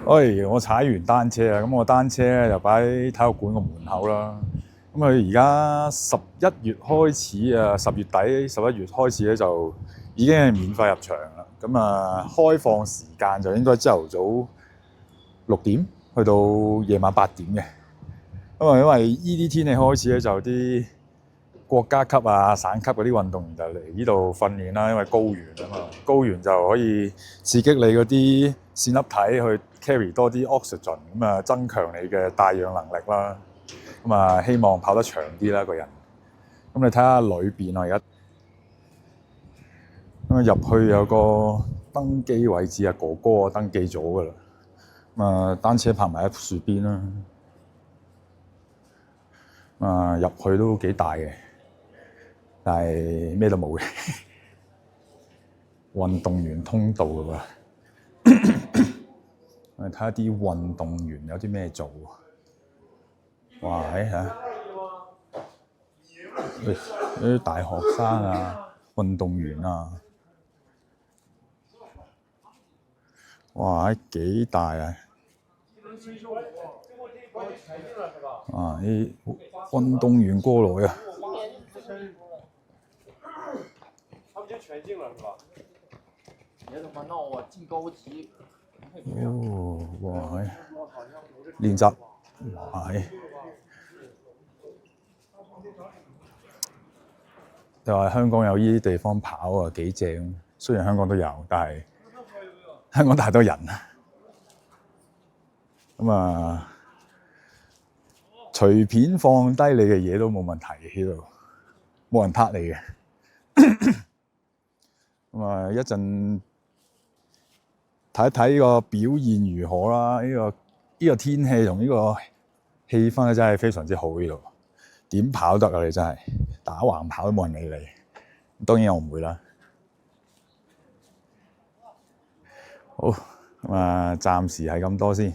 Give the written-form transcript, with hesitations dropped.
喂，我踩完單車啦，咁我單車咧就擺喺體育館個門口啦。咁佢而家11月開始啊，10月底11月開始咧就已經係免費入場啦。咁啊，開放時間就應該朝頭早6點去到夜晚8點嘅。因為依啲天氣開始咧，就啲國家級啊、省級嗰啲運動員就嚟呢度訓練啦。因為高原啊嘛，高原就可以刺激你嗰啲線粒體去 carry 多啲 oxygen， 咁啊增強你嘅帶氧能力啦。咁啊希望跑得長啲啦個人。咁你睇下裏邊啊，而家咁啊入去有個登機位置啊，哥哥啊登記咗噶啦。咁啊單車泊埋喺樹邊啦。入去都幾大嘅，但係咩都冇嘅，運動員通道㗎喎。我哋睇下啲運動員有啲咩做。哇！啲大學生啊，運動員啊，哇！幾大啊！啲運動員過來啊！他們就全進了，是吧？別他媽鬧啊！進高級。哦，哇！練習，哇！就話香港有呢啲地方跑啊，幾正。雖然香港都有，但係香港太多人啊。咁啊，隨便放低你嘅嘢都冇問題喺度，冇人撻你嘅。咁啊，一陣睇一睇呢個表現如何啦。呢個天氣同呢個氣氛真係非常之好呢度。點跑得啊？你真係打橫跑都冇人理你。當然我唔會啦。好，咁啊，暫時係咁多先。